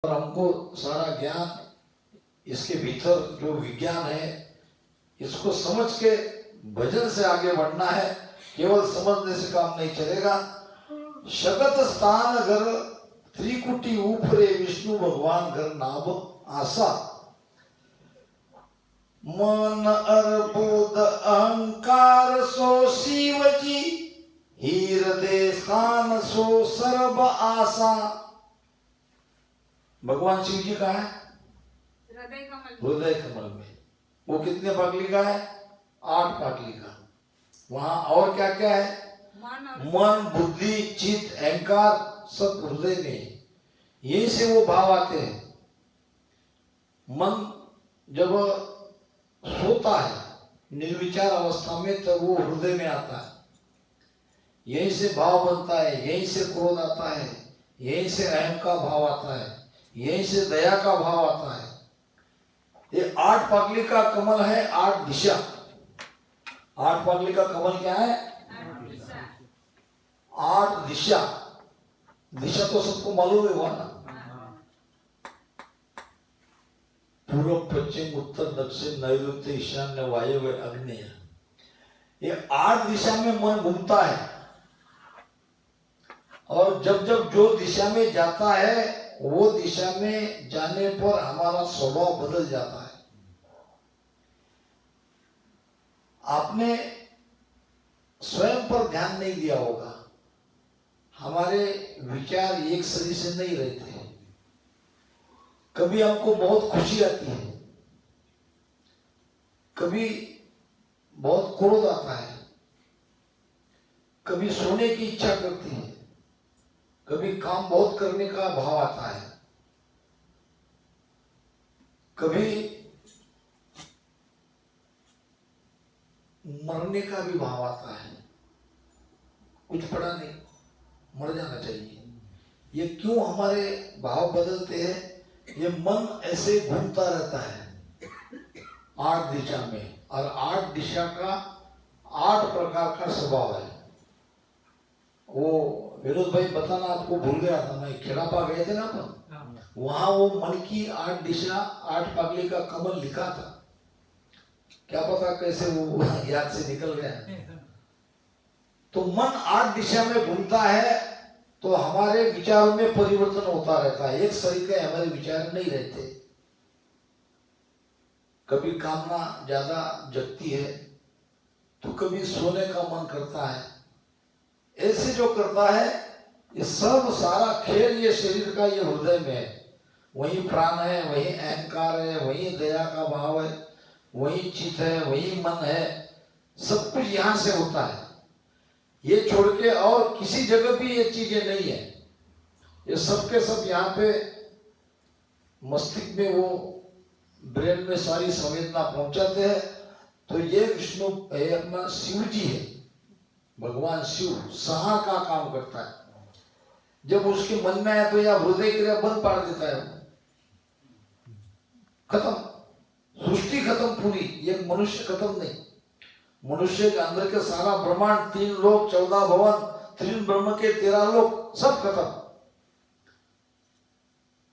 और हमको सारा ज्ञान इसके भीतर जो विज्ञान है इसको समझ के भजन से आगे बढ़ना है। केवल समझने से काम नहीं चलेगा। शगत स्थान घर त्रिकुटी ऊपरे विष्णु भगवान घर नाभ आशा मन अर्बुद अहंकार सो शिव जी हृदय स्थान सो सर्व आशा। भगवान शिव जी का है हृदय कमल में। वो कितने पागली का है? 8 पागली का। वहां और क्या क्या है? मन बुद्धि चित्त अहंकार सब हृदय में। यही से वो भाव आते हैं। मन जब सोता है निर्विचार अवस्था में तब वो हृदय में आता है। यहीं से भाव बनता है, यहीं से क्रोध आता है, यहीं से अहम का भाव आता है, यहीं से दया का भाव आता है। ये 8 पागली का कमल है। 8 दिशा। 8 पागली का कमल क्या है? 8 दिशा। दिशा तो सबको मालूम है वहां ना। पूर्व पश्चिम उत्तर दक्षिण नैऋत्य ईशान्य वायव्य आग्नेय। ये 8 दिशा में मन घूमता है। और जब जब जो दिशा में जाता है वो दिशा में जाने पर हमारा स्वभाव बदल जाता है। आपने स्वयं पर ध्यान नहीं दिया होगा। हमारे विचार एक शरीर से नहीं रहते। कभी हमको बहुत खुशी आती है, कभी बहुत क्रोध आता है, कभी सोने की इच्छा करती है, कभी काम बहुत करने का भाव आता है, कभी मरने का भी भाव आता है। कुछ पड़ा नहीं, मर जाना चाहिए। ये क्यों हमारे भाव बदलते हैं? ये मन ऐसे घूमता रहता है 8 दिशा में। और 8 दिशा का 8 प्रकार का स्वभाव है। वो विनोद भाई बताना आपको भूल गया था। मैं खेड़ापा गए थे ना अपन, वहां वो मन की 8 दिशा 8 पागली का कमल लिखा था। क्या पता कैसे वो याद से निकल गया। तो मन 8 दिशा में घूमता है तो हमारे विचारों में परिवर्तन होता रहता है। एक शरीर के हमारे विचार नहीं रहते। कभी कामना ज्यादा जगती है तो कभी सोने का मन करता है। ऐसे जो करता है ये सब सारा खेल ये शरीर का ये हृदय में है। वही प्राण है, वही अहंकार है, वही दया का भाव है, वही चित्त है, वही मन है। सब कुछ यहां से होता है। ये छोड़ के और किसी जगह भी ये चीजें नहीं है। ये सब के सब यहाँ पे मस्तिष्क में वो ब्रेन में सारी संवेदना पहुंचाते हैं। तो ये विष्णु अपना शिव जी है। भगवान शिव सहार का काम करता है। जब उसके मन में आया तो या हृदय क्रिया बंद पाड़ देता है। खत्म, सृष्टि खत्म पूरी। ये मनुष्य खत्म नहीं। मनुष्य के अंदर के सारा ब्रह्मांड 3 लोक 14 भवन 3 ब्रह्म के 13 लोक सब खत्म।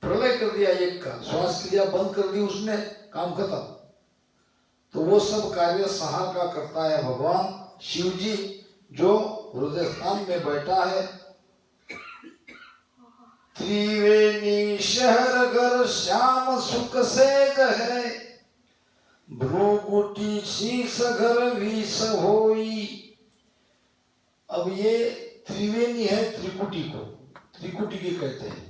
प्रलय कर दिया एक का, श्वास क्रिया बंद कर दी उसने, काम खत्म। तो वो सब कार्य सहार का करता है भगवान शिव जी, जो हृदय स्थान में बैठा है। त्रिवेणी शहर घर श्याम सुख सेज है, भ्रूकुटी शीश घर विष होई। अब ये त्रिवेणी है, त्रिकुटी को त्रिकुटी की कहते हैं।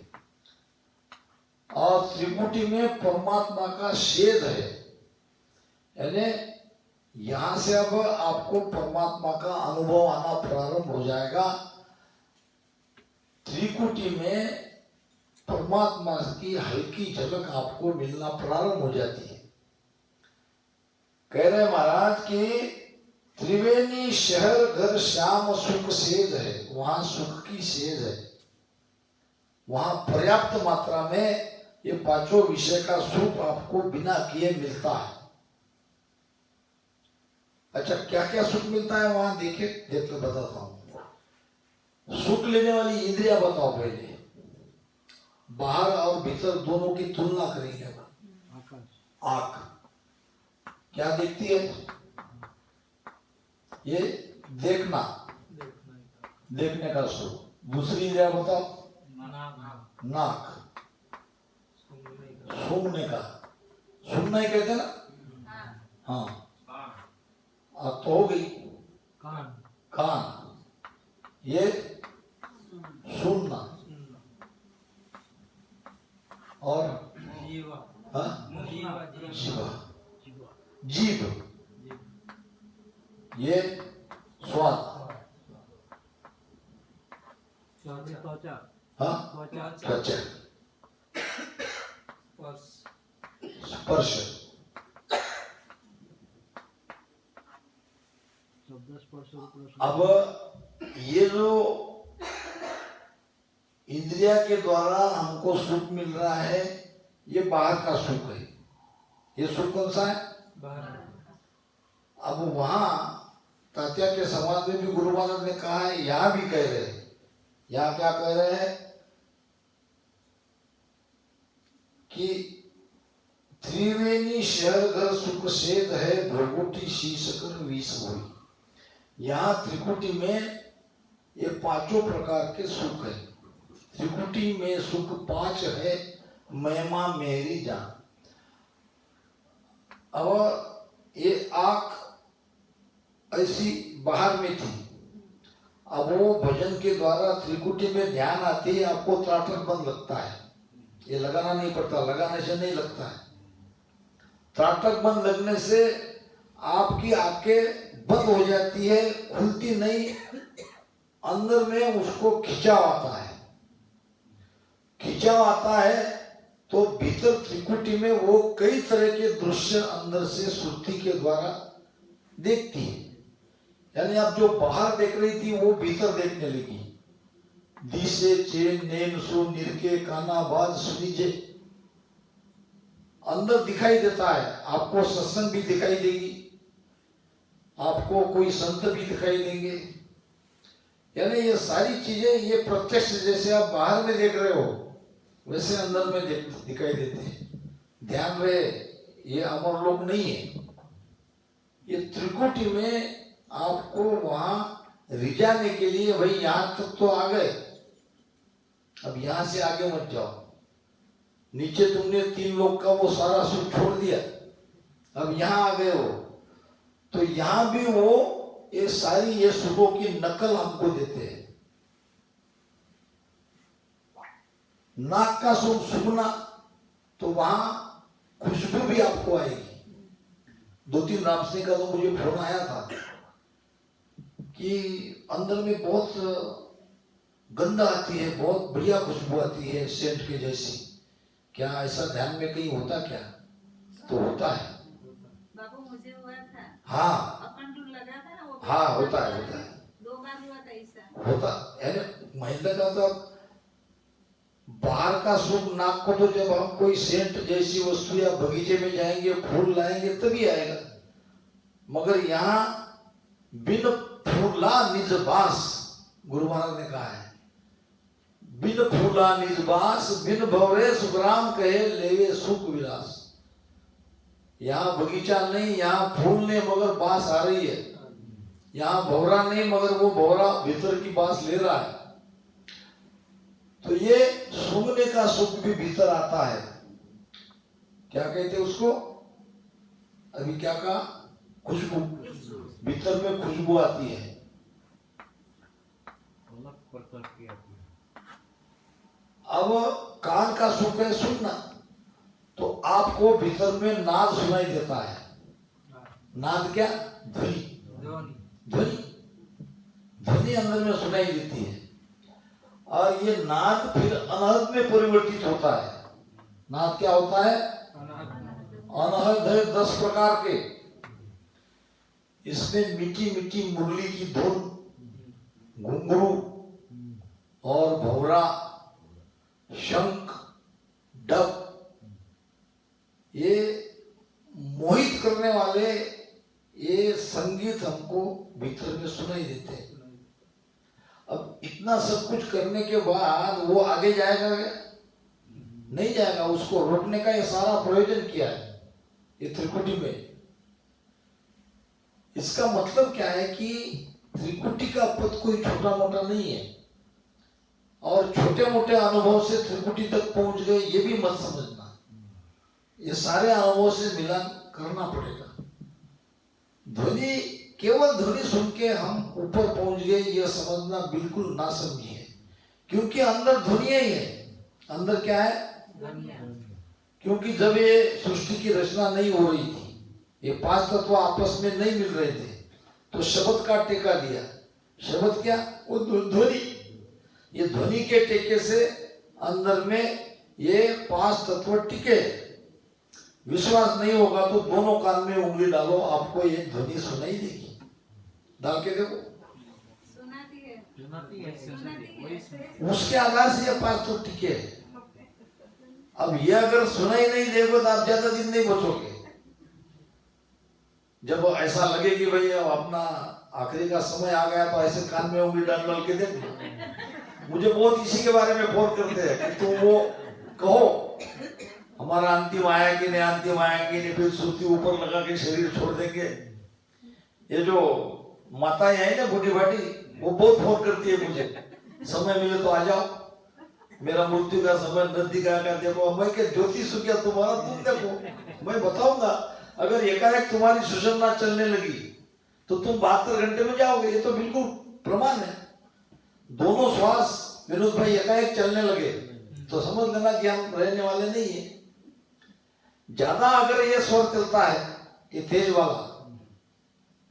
और त्रिकुटी में परमात्मा का शेद है। यानी यहां से अब आपको परमात्मा का अनुभव आना प्रारंभ हो जाएगा। त्रिकुटी में परमात्मा की हल्की झलक आपको मिलना प्रारंभ हो जाती है। कह रहे महाराज कि त्रिवेणी शहर घर श्याम सुख सेज है। वहां सुख की सेज है। वहां पर्याप्त मात्रा में ये 5 विषय का सुख आपको बिना किए मिलता है। अच्छा, क्या क्या सुख मिलता है वहां? देख के बताता हूं। सुख लेने वाली इंद्रिया बताओ पहले। बाहर और भीतर दोनों की तुलना करेंगे। आंख क्या देखती है? ये देखना, देखने का सुख। दूसरी इंद्रिया बताओ? नाक, सूंघने का। सुनना ही कहते ना? हाँ, अब तो हो गई। कान, ये सुनना। और जीभ, ये स्वाद। त्वचा, स्पर्श। अब ये जो इंद्रिया के द्वारा हमको सुख मिल रहा है, ये बाहर का सुख है। ये सुख कौन सा है? अब वहां तात्या के समाज में भी गुरु महाराज ने कहा है, यहां भी कह रहे हैं। यहां क्या कह रहे हैं कि त्रिवेणी शहर घर सुख सेध है, भ्रगुटी शीश कर विष होई। यहाँ त्रिकुटी में ये पांचों प्रकार के सुख है। त्रिकुटी में सुख 5 है, महिमा मेरी जान। अब ये आंख ऐसी बाहर में थी, अब वो भजन के द्वारा त्रिकुटी में ध्यान आती है, आपको त्राटक बंद लगता है। ये लगाना नहीं पड़ता, लगाने से नहीं लगता है। त्राटक बंद लगने से आपकी आंखें बंद हो जाती है, खुलती नहीं। अंदर में उसको खिंचाव आता है। खिंचाव आता है तो भीतर त्रिकुटी में वो कई तरह के दृश्य अंदर से सुरती के द्वारा देखती है। यानी आप जो बाहर देख रही थी वो भीतर देखने लगी। दिसे चेन नेम सो निरके काना बाज सुनीजे, अंदर दिखाई देता है। आपको सत्संग भी दिखाई देगी, आपको कोई संत भी दिखाई देंगे। यानी ये सारी चीजें, ये प्रत्यक्ष जैसे आप बाहर में देख रहे हो वैसे अंदर में दिखाई देते हैं। ध्यान रहे, ये अमर लोग नहीं है। ये त्रिकुटी में आपको वहां रिझाने के लिए, भाई यहां तक तो आ गए, अब यहां से आगे मत जाओ। नीचे तुमने 3 लोग का वो सारा सुख छोड़ दिया, अब यहां आ गए हो, तो यहां भी वो ये सारी ये सुखों की नकल हमको देते हैं। नाक का सुख सूंघना, तो वहां खुशबू भी आपको आएगी। 2-3 राम सिंह का तो मुझे फोन आया था कि अंदर में बहुत गंध आती है, बहुत बढ़िया खुशबू आती है सेंट के जैसी। क्या ऐसा ध्यान में कहीं होता क्या? तो होता है बाबू, मुझे हुआ था। हाँ, अपन लगा था ना वो। हाँ होता है, 2 बार हुआ था ऐसा। होता यानी महिला का तो बाहर का सुख नाक को, तो जब हम कोई सेंट जैसी वस्तु या बगीचे में जाएंगे, फूल लाएंगे तभी आएगा। मगर यहाँ बिन फूला निज बास, गुरु महाराज ने कहा है, बिन फूला निज बास, बिन भवरे सुखराम कहे लेवे सुख विलास। यहाँ बगीचा नहीं, यहाँ फूल नहीं, मगर बास आ रही है। यहाँ भवरा नहीं, मगर वो भवरा भीतर की बास ले रहा है। तो ये सूंघने का सुख भी भीतर आता है। क्या कहते उसको? अभी क्या कहा? खुशबू। भीतर में खुशबू आती है। अब कान का सुख है सुनना, तो आपको भीतर में नाद सुनाई देता है। नाद क्या? ध्वनि। ध्वनि, ध्वनि अंदर में सुनाई देती है। और ये नाद फिर अनहद में परिवर्तित होता है। नाद क्या होता है? अनहद है 10 प्रकार के। इसमें मीठी मीठी मुरली की धुन, घुंघरू और भंवरा, शंख, डब, ये मोहित करने वाले ये संगीत हमको भीतर में सुनाई देते हैं। अब इतना सब कुछ करने के बाद वो आगे जाएगा क्या? नहीं जाएगा। उसको रोकने का ये सारा प्रयोजन किया है ये त्रिकुटी में। इसका मतलब क्या है कि त्रिकुटी का पद कोई छोटा मोटा नहीं है, और छोटे मोटे अनुभव से त्रिकुटी तक पहुंच गए ये भी मत समझना। ये सारे अनुभव से मिलान करना पड़ेगा। ध्वनि, केवल ध्वनि सुन के हम ऊपर पहुंच गए ये समझना बिल्कुल ना समझिए, क्योंकि अंदर ध्वनि ही है। अंदर क्या है? क्योंकि जब ये सृष्टि की रचना नहीं हो रही थी, ये पांच तत्व आपस में नहीं मिल रहे थे, तो शब्द का टेका दिया। शब्द क्या? वो ध्वनि। ये ध्वनि के टेके से अंदर में ये पांच तत्व टिके। विश्वास नहीं होगा तो दोनों कान में उंगली डालो, आपको ये ध्वनि सुनाई देगी। डाल के देखो, सुनाती है। उसके आधार से ये पांच तत्व टिके। अब ये अगर सुनाई नहीं देगा तो आप ज्यादा दिन नहीं बचोगे। जब ऐसा लगे कि भाई अब अपना आखिरी का समय आ गया तो ऐसे कान में उंगली डाल डाल के देखो। मुझे बहुत इसी के बारे में फोन करते हैं कि तुम वो कहो हमारा अंतिम आया कि नहीं, अंतिम आया कि नहीं, फिर सुर्ती ऊपर लगा के शरीर छोड़ देंगे। ये जो माताएं हैं ना बूढ़ी भाटी, वो बहुत फोन करती है मुझे, समय मिले तो आ जाओ, मेरा मृत्यु का समय नजदीक आकर देखो। मैं क्या ज्योतिष क्या तुम्हारा, तुम देखो, मैं बताऊंगा। अगर एकाएक तुम्हारी सुषमना चलने लगी तो तुम 72 घंटे में जाओगे, ये तो बिल्कुल प्रमाण है। दोनों श्वास विनोद भाई एकाएक चलने लगे तो समझ लेना कि हम रहने वाले नहीं है। ज्यादा अगर ये स्वर चलता है, ये तेज वाला,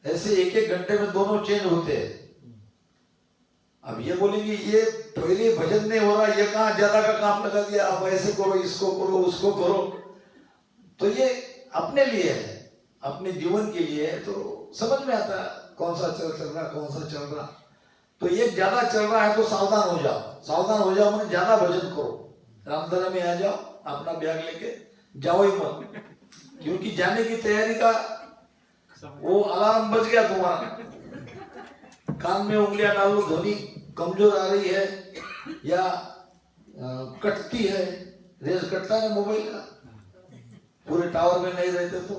ऐसे एक एक घंटे में दोनों चेंज होते हैं। अब ये बोलेंगे ये पहले भजन नहीं हो रहा, ये कहाँ ज्यादा का काम लगा दिया, अब ऐसे करो, इसको करो, उसको करो। तो ये अपने लिए है, अपने जीवन के लिए है, तो समझ में आता है कौन सा चल रहा, कौन सा चल रहा। तो ये ज्यादा चल रहा है तो सावधान हो जाओ। सावधान हो जाओ मैंने ज्यादा भजन करो, रामधरा में आ जाओ, अपना बैग लेके जाओ ही मत, क्योंकि जाने की तैयारी का वो अलार्म बज गया तुम्हारा। कान में उंगलियां डालो, ध्वनि कमजोर आ रही है या कटती है, रेज कटता है मोबाइल का, पूरे टावर में नहीं रहते तो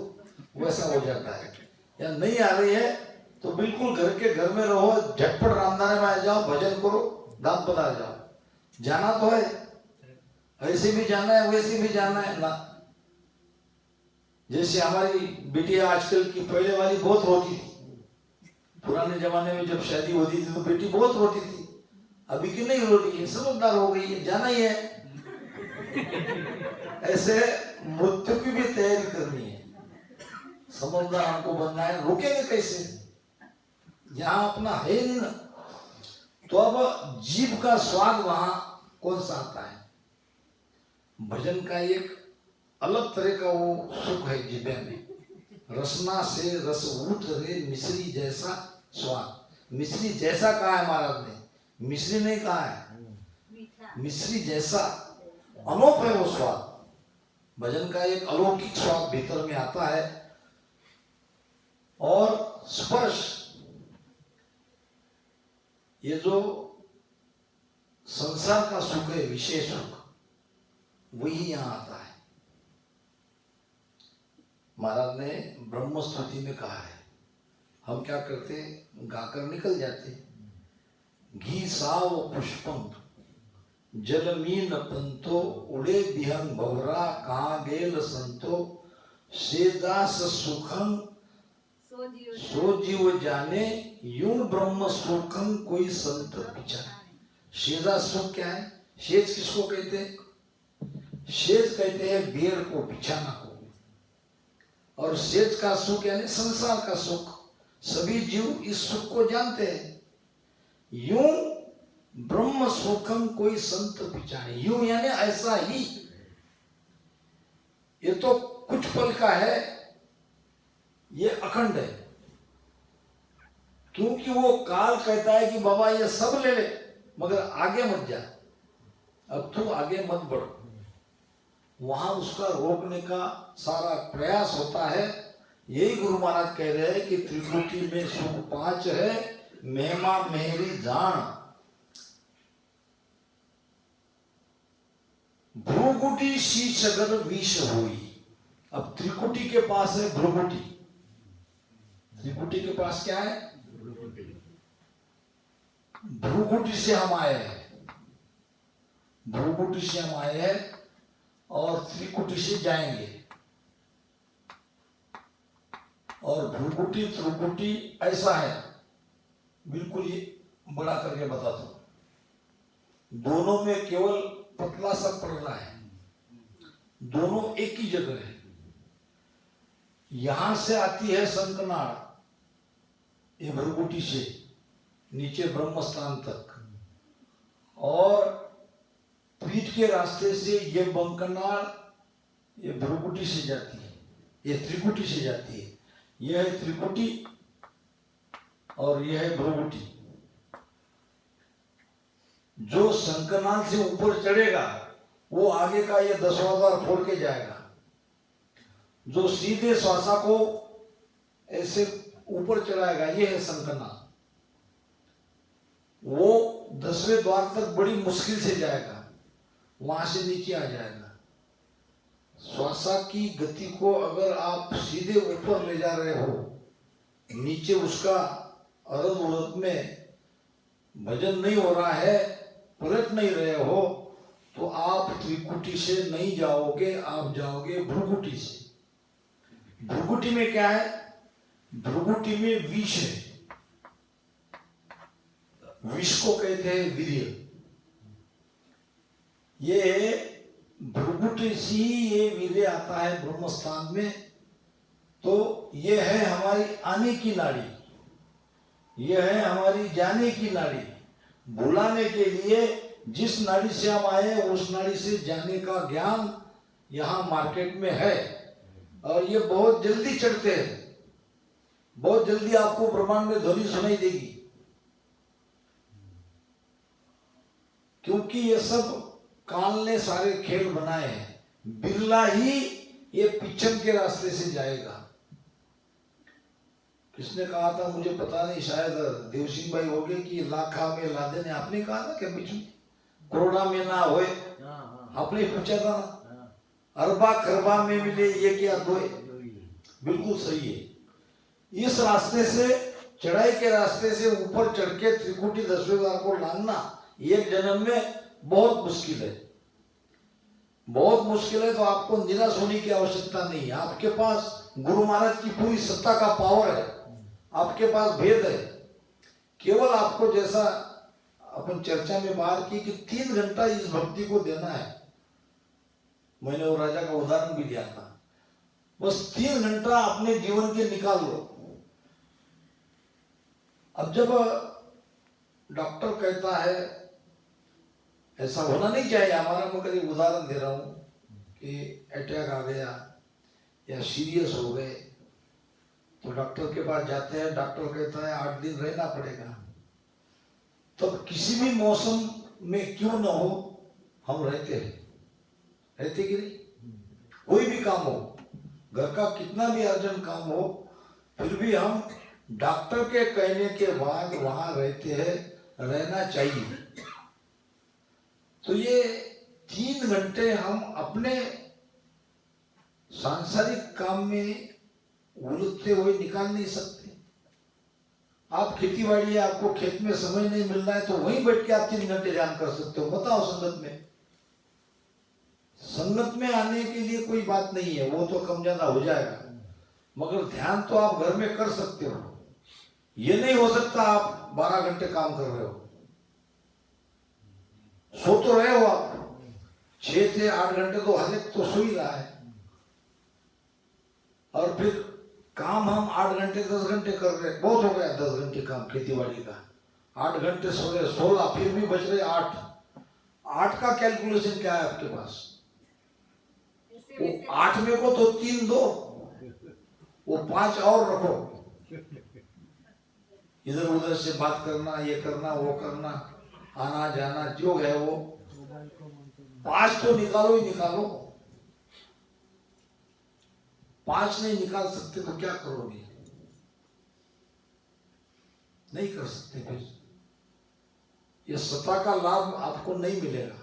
वैसा हो जाता है। या नहीं आ रही है तो बिल्कुल घर में रहो, झटपट रामदाने में आ जाओ, भजन करो, दाम पधार जाओ। जाना तो है, ऐसे भी जाना है वैसे भी जाना है ना। जैसे हमारी बिटिया आजकल की, पहले वाली बहुत रोती थी, पुराने जमाने में जब शादी होती थी तो बेटी बहुत रोती थी, अभी की नहीं रो रही है, समझदार हो गई है, जाना ही है। ऐसे मृत्यु की भी तैयारी करनी है, समझदार हमको बनना है। रुकेंगे कैसे, यहाँ अपना है नहीं ना। तो अब जीभ का स्वाद वहां कौन सा आता है? भजन का एक अलग तरह का वो सुख है जिब्बे में, रसना से रस उतरे मिश्री जैसा स्वाद। मिश्री जैसा कहा है महाराज ने, मिश्री नहीं कहा है, मिश्री जैसा अनोख है वो स्वाद। भजन का एक अलौकिक स्वाद भीतर में आता है। और स्पर्श, ये जो संसार का सुख है, विशेष सुख, वही यहां आता है। महाराज ने ब्रह्म स्तुति में कहा है, हम क्या करते, गाकर निकल जाते। घी साव पुष्पम जल मीन पंतो उड़े बिहंग भवरा कहाँ गेल संतो सेदास सुखम सो जीव जाने यूं ब्रह्म सुखम कोई संत विचारे। शेजा सुख क्या है? शेज किसको कहते हैं? शेज कहते हैं बेर को, बिछाना को। और शेज का सुख यानी संसार का सुख। सभी जीव इस सुख को जानते हैं। यूं ब्रह्म सुखम कोई संत विचारे, यूं यानी ऐसा ही। ये तो कुछ पल का है, ये अखंड है। क्योंकि वो काल कहता है कि बाबा ये सब ले ले, मगर आगे मत जा, अब तू आगे मत बढ़। वहां उसका रोकने का सारा प्रयास होता है। यही गुरु महाराज कह रहे हैं कि त्रिकुटी में सुख पांच है, महिमा मेरी जान। भ्रुकुटी शीश अगर विष हुई। अब त्रिकुटी के पास है भ्रुकुटी। त्रिकुटी के पास क्या है? भ्रुकुटी से हम आए हैं, भ्रुकुटी से हम आए हैं और त्रिकुटी से जाएंगे। और भ्रुकुटी त्रिकुटी ऐसा है, बिल्कुल ये बड़ा करके बताता हूं। दोनों में केवल पतला सा पड़ रहा है, दोनों एक ही जगह है। यहां से आती है शंखनाड़, ये भ्रुकुटी से नीचे ब्रह्मस्थान तक, और पीठ के रास्ते से ये बंकनाड़ ये भ्रुकुटी से जाती है, ये त्रिकुटी से जाती है। यह है त्रिकुटी और यह है भ्रुकुटी। जो शंखनाद से ऊपर चढ़ेगा वो आगे का ये 10वां द्वार फोड़ के जाएगा। जो सीधे श्वासा को ऐसे ऊपर चढ़ाएगा ये है शंखनाद। वो 10वें द्वार तक बड़ी मुश्किल से जाएगा, वहां से नीचे आ जाएगा। श्वासा की गति को अगर आप सीधे ऊपर ले जा रहे हो, नीचे उसका अरद उरद में भजन नहीं हो रहा है, पलट नहीं रहे हो, तो आप त्रिकुटी से नहीं जाओगे, आप जाओगे भ्रुकुटी से। भ्रुकुटी में क्या है? भ्रुकुटी में विष है, विष को कहते हैं वीर्य। ये भ्रुकुटी से ही ये वीर्य आता है ब्रह्मस्थान में। तो ये है हमारी आने की नाड़ी, ये है हमारी जाने की नाड़ी। बुलाने के लिए जिस नाड़ी से हम आए उस नाड़ी से जाने का ज्ञान यहाँ मार्केट में है, और ये बहुत जल्दी चढ़ते हैं, बहुत जल्दी आपको ब्रह्मांड में ध्वनि सुनाई देगी, क्योंकि ये सब काल ने सारे खेल बनाए हैं। बिरला ही ये पिछन के रास्ते से जाएगा। किसने कहा था मुझे पता नहीं, शायद देवसिंह भाई हो गए कि लाखा में लादे ने आपने कहा था क्या पिछन करोड़ा में ना होए, आपने पूछा था ना, अरबा खरबा में मिले ये क्या दोए। बिल्कुल सही है। इस रास्ते से, चढ़ाई के रास्ते से ऊपर चढ़ के त्रिकुटी 10वें द्वार को लांघना एक जन्म में बहुत मुश्किल है, बहुत मुश्किल है। तो आपको निराश होने की आवश्यकता नहीं है। आपके पास गुरु महाराज की पूरी सत्ता का पावर है, आपके पास भेद है। केवल आपको जैसा अपन चर्चा में बात की कि 3 घंटा इस भक्ति को देना है। मैंने वो राजा का उदाहरण भी दिया था। बस 3 घंटा अपने जीवन के निकाल लो। अब जब डॉक्टर कहता है, ऐसा होना नहीं चाहिए हमारा, मैं कभी उदाहरण दे रहा हूं कि अटैक आ गया या सीरियस हो गए, तो डॉक्टर के पास जाते हैं, डॉक्टर कहता है 8 दिन रहना पड़ेगा। तब किसी भी मौसम में क्यों ना हो, हम रहते हैं, रहते कि नहीं? कोई भी काम हो, घर का कितना भी अर्जेंट काम हो, फिर भी हम डॉक्टर के कहने के बाद वहां रहते हैं, रहना चाहिए। तो ये 3 घंटे हम अपने सांसारिक काम में उलझते हुए निकाल नहीं सकते। आप खेती बाड़ी है, आपको खेत में समय नहीं मिल रहा है, तो वहीं बैठ के आप 3 घंटे ध्यान कर सकते हो। बताओ, संगत में, संगत में आने के लिए कोई बात नहीं है, वो तो कम ज्यादा हो जाएगा, मगर ध्यान तो आप घर में कर सकते हो। ये नहीं हो सकता आप 12 घंटे काम कर रहे हो, सो तो रहे हो आप 6 से 8 घंटे, तो हर एक तो सो ही रहा है। और फिर काम हम 8 घंटे 10 घंटे कर रहे, बहुत हो गया 10 घंटे काम खेती बाड़ी का। 8 घंटे सो रहे, 16, फिर भी बच रहे 8। 8 का कैलकुलेशन क्या है आपके पास? वो 8 में को तो 3 दो, वो 5 और रखो। इधर उधर से बात करना, ये करना, वो करना, आना जाना जो है वो 5 तो निकालो ही निकालो। 5 नहीं निकाल सकते तो क्या करोगे? नहीं कर सकते। फिर ये सत्ता का लाभ आपको नहीं मिलेगा।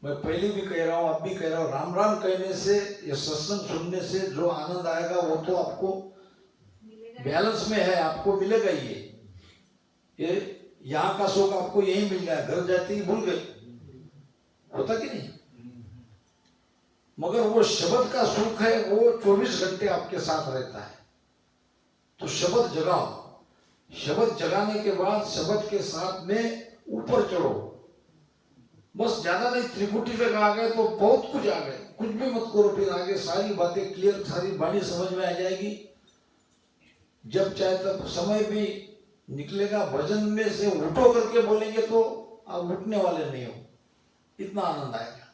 मैं पहले भी कह रहा हूँ, अब भी कह रहा हूँ, राम राम कहने से, ये सत्संग सुनने से जो आनंद आएगा वो तो आपको बैलेंस में है, आपको मिलेगा ही। ये यहाँ का सुख आपको यही मिल गया, घर जाते ही भूल गए, होता कि नहीं? मगर वो शब्द का सुख है, वो 24 घंटे आपके साथ रहता है। तो शब्द जगाओ, शब्द जगाने के बाद शब्द के साथ में ऊपर चढ़ो। बस ज्यादा नहीं, त्रिकुटी तक आ गए तो बहुत कुछ आ गए, कुछ भी मत करो, फिर आगे सारी बातें क्लियर, सारी वाणी समझ में आ जाएगी। जब चाहे तब समय भी निकलेगा। भजन में से उठो करके बोलेंगे तो आप उठने वाले नहीं हो, इतना आनंद आएगा।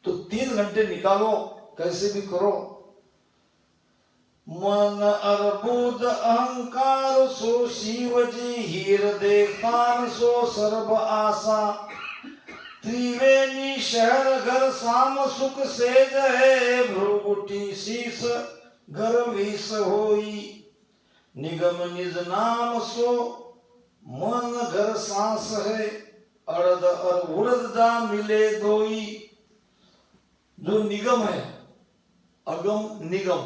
तो 3 घंटे निकालो, कैसे भी करो। मन अर्बुद अहंकार सो शिव जी, हृदय कान सो सर्व आशा। त्रिवेणी शहर घर शाम सुख सेज है, भ्रुगुटी शीस घर विष होई। निगम निज नाम सो मन घर सांस है, अड़द और उड़द जा मिले दोई। जो निगम है, अगम निगम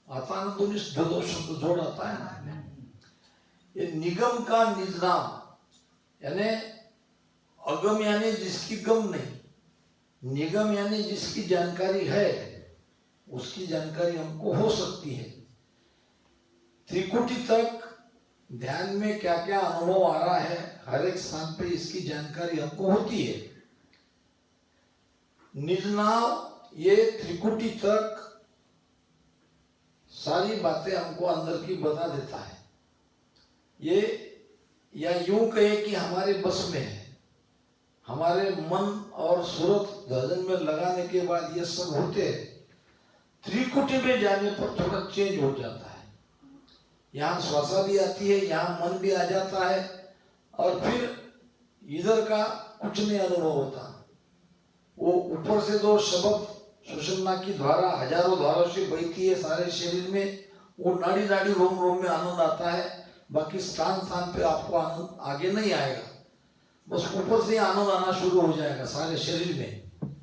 आता है ना, दो शब्द जोड़ आता है ना। ये निगम का निज नाम, यानी अगम यानी जिसकी गम नहीं, निगम यानी जिसकी जानकारी है, उसकी जानकारी हमको हो सकती है। त्रिकुटी तक ध्यान में क्या क्या अनुभव आ रहा है, हर एक स्थान पे इसकी जानकारी हमको होती है। निज नाम ये त्रिकुटी तक सारी बातें हमको अंदर की बता देता है। ये या यूं कहे कि हमारे बस में है। हमारे मन और सूरत भजन में लगाने के बाद ये सब होते हैं। त्रिकुटी में जाने पर थोड़ा चेंज हो जाता है। यहाँ श्वासा भी आती है, यहाँ मन भी आ जाता है, और फिर इधर का कुछ नहीं अनुभव होता। वो ऊपर से जो शब्द सुषुम्ना की धारा हजारों धारों से बहती है सारे शरीर में, वो नाड़ी नाड़ी रोम रोम में आनंद आता है। बाकी स्थान स्थान पे आपको आनंद आगे नहीं आएगा, बस ऊपर से आनंद आना शुरू हो जाएगा सारे शरीर में।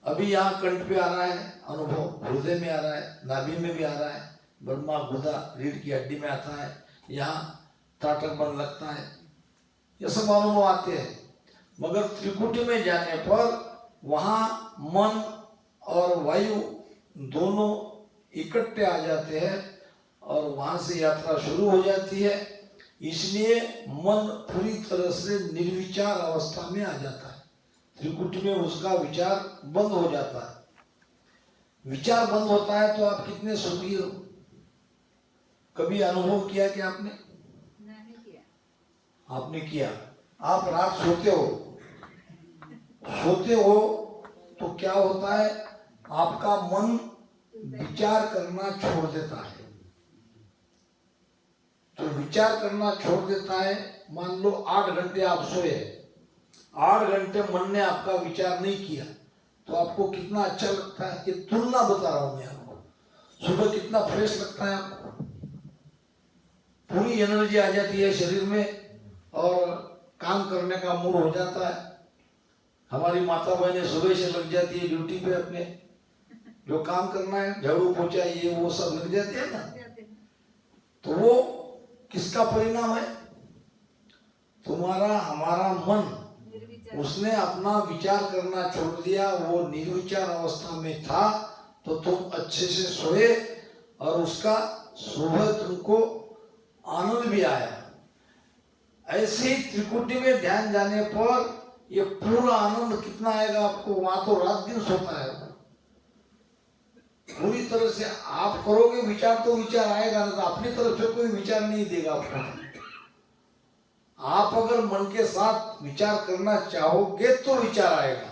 अभी यहाँ कंठ पे आ रहा है अनुभव, हृदय में आ रहा है, नाभि में भी आ रहा है, ब्रह्मा गुदा रीढ़ की हड्डी में आता है, यहाँ ताटक बन लगता है, ये सब अनुभव आते हैं। मगर त्रिकुटी में जाने पर वहाँ मन और वायु दोनों इकट्ठे आ जाते हैं और वहाँ से यात्रा शुरू हो जाती है। इसलिए मन पूरी तरह से निर्विचार अवस्था में आ जाता है। त्रिकुटी में उसका विचार बंद हो जाता है। विचार बंद होता है तो आप कितने सुखी हो, कभी अनुभव किया कि आपने? नहीं किया। आपने किया। आप रात सोते हो तो क्या होता है, आपका मन विचार करना छोड़ देता है। तो विचार करना छोड़ देता है। मान लो 8 घंटे आप सोए, 8 घंटे मन ने आपका विचार नहीं किया, तो आपको कितना अच्छा लगता है। ये तुलना बता रहा हूं मैं आपको। सुबह कितना फ्रेश लगता है आपको, पूरी एनर्जी आ जाती है शरीर में और काम करने का मूड हो जाता है। हमारी माता बहनें सुबह से लग जाती है ड्यूटी पे, अपने जो काम करना है, झाड़ू पोछा ये वो सब लग जाते हैं ना। तो वो किसका परिणाम है? तुम्हारा हमारा मन, उसने अपना विचार करना छोड़ दिया, वो निर्विचार अवस्था में था। तो तुम अच्छे से सोए और उसका सुबह तुमको आनंद भी आया। ऐसे ही त्रिकुटी में ध्यान जाने पर ये पूरा आनंद कितना आएगा आपको। वहां तो रात दिन सोता है पूरी तरह से। आप करोगे विचार तो विचार आएगा ना, तो अपनी तरफ से कोई विचार नहीं देगा आपको। आप अगर मन के साथ विचार करना चाहोगे तो विचार आएगा।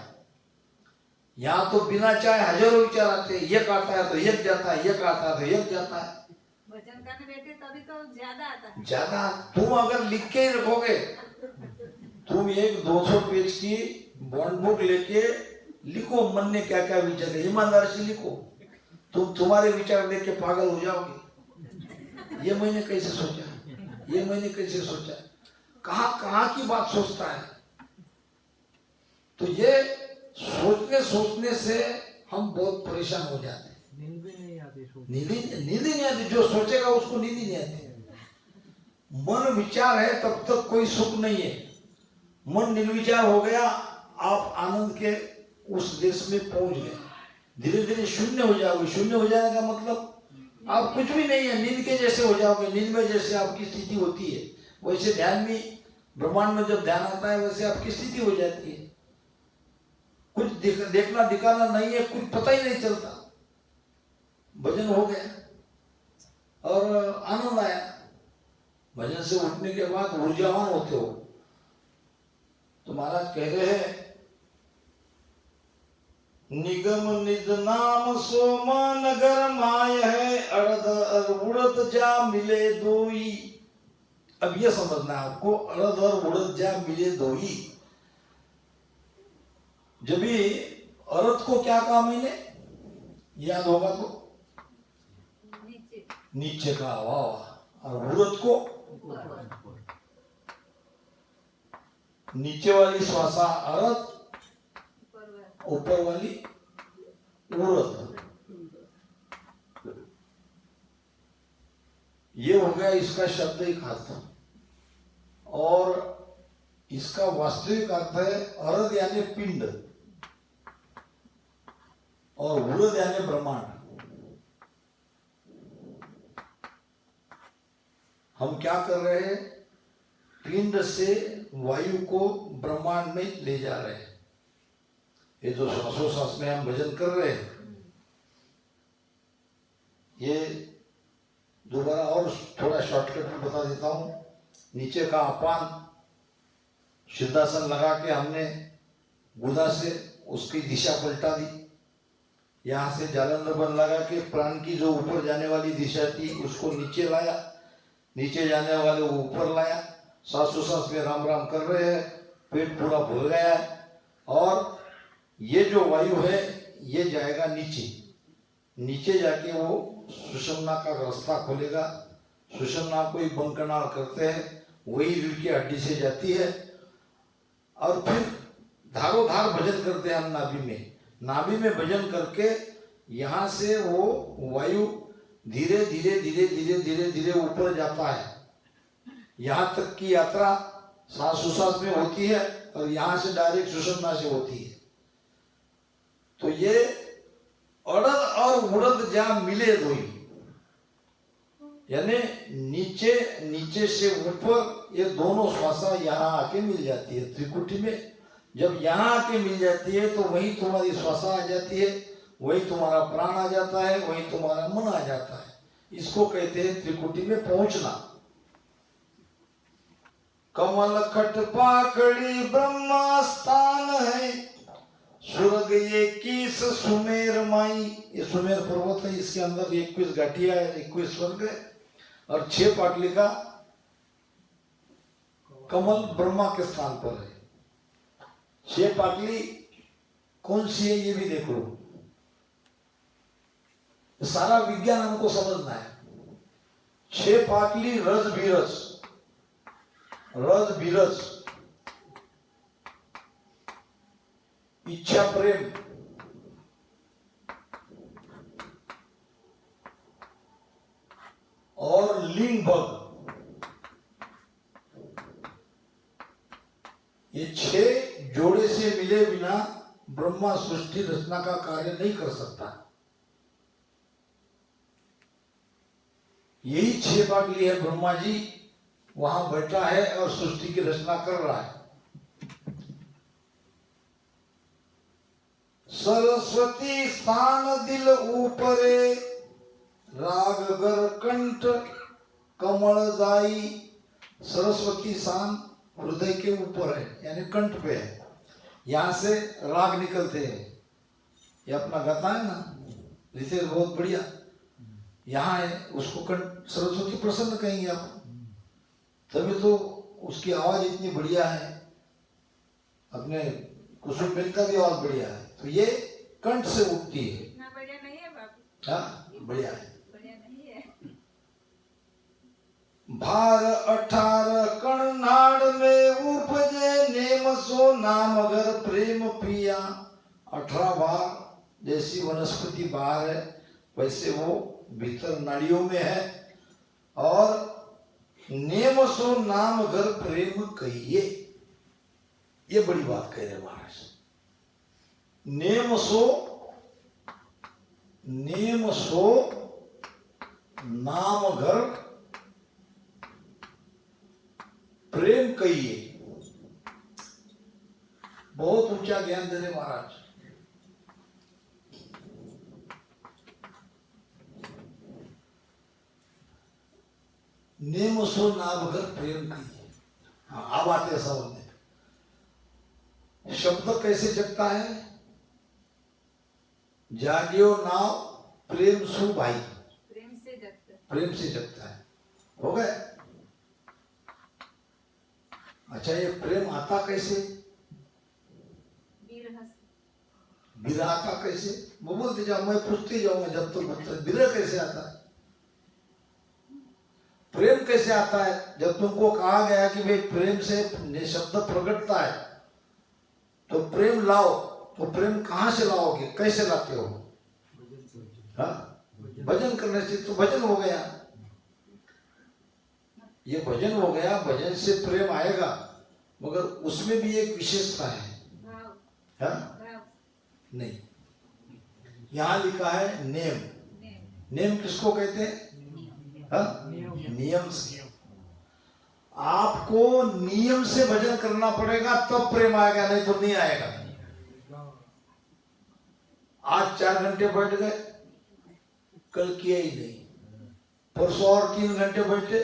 यहाँ तो बिना चाहे हजारों विचार आते हैं। एक आता है तो एक जाता है, एक आता है तो एक जाता है। भजन करने बैठे तभी तो ज्यादा आता है। ज्यादा तुम अगर लिख के ही रखोगे, तुम एक 200 पेज की बॉन्ड बुक लेके लिखो मन ने क्या क्या विचार है, ईमानदार से लिखो। तुम तुम्हारे विचार देख के पागल हो जाओगे। ये मैंने कैसे सोचा, ये मैंने कैसे सोचा, कहाँ कहाँ की बात सोचता है। तो ये सोचने सोचने से हम बहुत परेशान हो जाते हैं। नींद भी नहीं आती सोच नींद ही नहीं आती। जो सोचेगा उसको नींद ही नहीं आती। मन विचार है तब तक कोई सुख नहीं है। मन निर्विचार हो गया, आप आनंद के उस देश में पहुंच गए। धीरे धीरे शून्य हो जाओगे। शून्य हो जाने का मतलब आप कुछ भी नहीं है, नींद के जैसे हो जाओगे। नींद में जैसे आपकी स्थिति होती है वैसे ध्यान में, ब्रह्मांड में जब ध्यान आता है वैसे आपकी स्थिति हो जाती है। कुछ देखना दिखाना नहीं है, कुछ पता ही नहीं चलता। भजन हो गया और आनंद आया। भजन से उठने के बाद ऊर्जावान होते हो। तो महाराज कह रहे हैं, निगम निज नाम सोमा नगर माय है, अड़द उड़द जा मिले दोई। अब ये समझना है आपको, अड़द और उड़द जा मिले दोई। जब भी अरद को क्या कहा मैंने, याद होगा तो, नीचे नीचे का, वाह। और उड़द को नीचे वाली श्वासा अरद, ऊपर वाली उड़द। ये हो गया इसका शाब्दिक अर्थ। और इसका वास्तविक अर्थ है अरद यानी पिंड और उड़द यानी ब्रह्मांड। हम क्या कर रहे हैं, पिंड से वायु को ब्रह्मांड में ले जा रहे हैं। ये जो श्वासोश्वास में हम भजन कर रहे हैं, ये दोबारा और थोड़ा शॉर्टकट में बता देता हूं। नीचे का अपान सिद्धासन लगा के हमने गुदा से उसकी दिशा पलटा दी। यहाँ से जालंधर बन लगा के प्राण की जो ऊपर जाने वाली दिशा थी उसको नीचे लाया, नीचे जाने वाले को ऊपर लाया। श्वासोश्वास में राम राम कर रहे हैं, पेट पूरा भूल गया है। और ये जो वायु है ये जाएगा नीचे, नीचे जाके वो सुषुम्ना का रास्ता खोलेगा। सुषुम्ना को ही बंकनाल करते हैं, वही रीढ़ की हड्डी से जाती है। और फिर धारो धार भजन करते हैं हम नाभि में। नाभि में भजन करके यहाँ से वो वायु धीरे धीरे धीरे धीरे धीरे धीरे ऊपर जाता है। यहाँ तक की यात्रा सांस उसास में होती है और यहाँ से डायरेक्ट सुषुम्ना से होती है। तो ये अड़द और उड़द जा मिले दोई, यानी नीचे नीचे से ऊपर ये दोनों श्वासा यहाँ आके मिल जाती है त्रिकुटी में। जब यहाँ आके मिल जाती है तो वही तुम्हारी श्वासा आ जाती है, वही तुम्हारा प्राण आ जाता है, वही तुम्हारा मन आ जाता है। इसको कहते हैं त्रिकुटी में पहुंचना। कमल खट पाकड़ी ब्रह्मा स्थान है, स्वर्ग 21 सुमेर माई। ये सुमेर पर्वत है, इसके अंदर 21 घाटियां है, 21 स्वर्ग है। और 6 पाटली का कमल ब्रह्मा के स्थान पर है। 6 पाटली कौन सी है ये भी देख लो। सारा विज्ञान हमको समझना है। 6 पाटली रज बीरज, रज बीरज इच्छा प्रेम, और लिंग भग, ये 6 जोड़े से मिले बिना ब्रह्मा सृष्टि रचना का कार्य नहीं कर सकता। यही 6 बाटली है, ब्रह्मा जी वहां बैठा है और सृष्टि की रचना कर रहा है। सरस्वती स्थान दिल ऊपरे, राग गर कंठ कमल जाई। सरस्वती स्थान हृदय के ऊपर है, यानी कंठ पे है। यहाँ से राग निकलते हैं। ये अपना गाता है ना रितेश, बहुत बढ़िया। यहाँ है, उसको कंठ सरस्वती प्रसन्न कहेंगे आप, तभी तो उसकी आवाज इतनी बढ़िया है। अपने कुसुम बेन का भी आवाज बढ़िया है। तो ये कंठ से उठती है। इतना बढ़िया नहीं है बाबू। हाँ बढ़िया है। बढ़िया नहीं है। भार 18 कण नाड़ में उपजे, नेम सो नाम अगर प्रेम पिया, 18 बार जैसी वनस्पति बाहर है वैसे वो भीतर नाड़ियों में है। और नेम सो नाम अगर प्रेम कहिए, ये बड़ी बात कह रहे महाराज। नेम सो नाम अगर प्रेम कहिए, बहुत ऊंचा ज्ञान दे रहे महाराज। नेम सो नाम अगर प्रेम कहिए। हाँ, अब आते हैं सवाल में, शब्द कैसे जगता है? जागियो नाव प्रेम सु भाई, प्रेम से जगता है। प्रेम से जगता है। हो गए? अच्छा, ये प्रेम आता कैसे? विरह आता कैसे? वो बोलते जाओ, मैं पूछते जाऊंगा जब तक विरह कैसे आता है? प्रेम कैसे आता है? जब तुमको कहा गया कि भाई प्रेम से शब्द प्रकटता है तो प्रेम लाओ, तो प्रेम कहां से लाओगे, कैसे लाते हो? हाँ, भजन करने से तो भजन हो गया, ये भजन हो गया। भजन से प्रेम आएगा, मगर उसमें भी एक विशेषता है। हाँ? नहीं, यहां लिखा है नेम। नेम किसको कहते हैं? हाँ? नियम से। आपको नियम से भजन करना पड़ेगा तब प्रेम आएगा, नहीं तो नहीं आएगा। आज 4 घंटे बैठ गए, कल किया ही नहीं, परसों और 3 घंटे बैठे,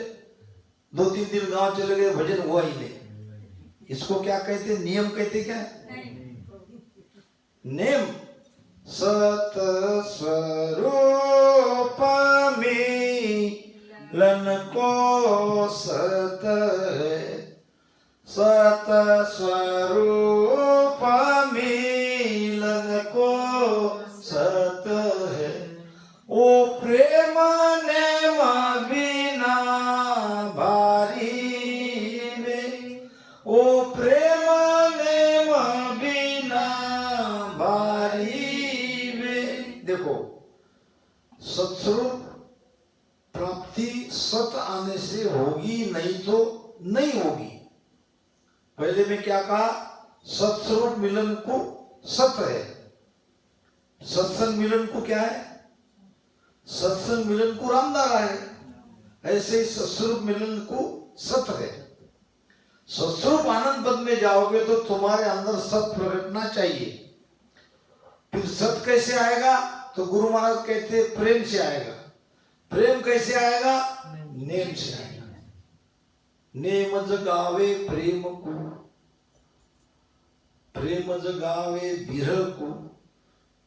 2-3 दिन गांव चले गए, भजन हुआ ही नहीं। इसको क्या कहते? नियम कहते क्या? नेम। सत स्वरूप मिलन को सत है, सत स्वरूप मिलन को सत है। ओ प्रेम नेम बिना भारी में, ओ प्रेम नेम बिना भारी में। देखो, सत्स्वरूप प्राप्ति सत आने से होगी, नहीं तो नहीं होगी। पहले में क्या कहा? सत्स्वरूप मिलन को सत है। सत्संग मिलन को क्या है? सत्संग मिलन को रामदारा है। ऐसे ही सत्स्वरूप मिलन को सत है। सत्स्वरूप आनंद पद में जाओगे तो तुम्हारे अंदर सत प्रकटना चाहिए। फिर सत कैसे आएगा? तो गुरु महाराज कहते प्रेम से आएगा। प्रेम कैसे आएगा? नेम से आएगा। नेम जगावे प्रेम को, प्रेम जगावे विरह को,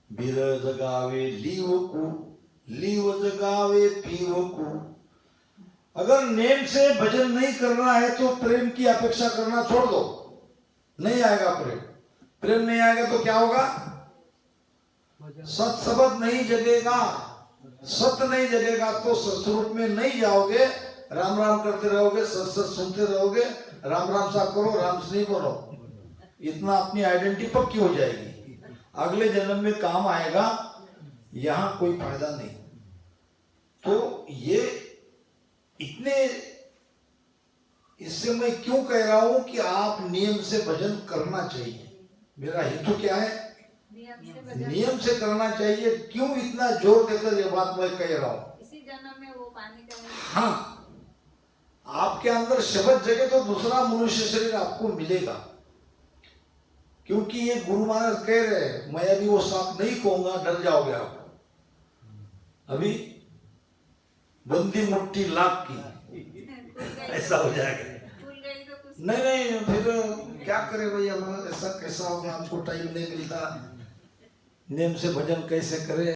विरह जगावे लीव को, लीव जगावे पीव को। अगर नेम से भजन नहीं करना है तो प्रेम की अपेक्षा करना छोड़ दो, नहीं आएगा प्रेम। प्रेम नहीं आएगा तो क्या होगा? सत शब्द नहीं जगेगा, सत नहीं जगेगा तो सत्स्वरूप में नहीं जाओगे। राम राम करते रहोगे, सत सत सुनते रहोगे, राम राम सा करो, राम से नहीं बोलो। इतना अपनी आइडेंटिटी पक्की हो जाएगी, अगले जन्म में काम आएगा, यहां कोई फायदा नहीं। तो ये इतने, इससे मैं क्यों कह रहा हूं कि आप नियम से भजन करना चाहिए। मेरा हेतु क्या है? नियम से करना चाहिए। क्यों इतना जोर देकर ये बात मैं कह रहा हूं? इसी जन्म में वो पाने का। हाँ, आपके अंदर शब्द जगे तो दूसरा मनुष्य शरीर आपको मिलेगा। क्योंकि ये गुरु महाराज कह रहे हैं, मैं अभी वो साथ नहीं कहूंगा, डर जाओगे आप। अभी बंदी मुट्ठी लाख की ऐसा हो जाएगा। नहीं नहीं, फिर क्या करे भैया, ऐसा कैसा होगा? आपको टाइम नहीं मिलता, नेम से भजन कैसे करे?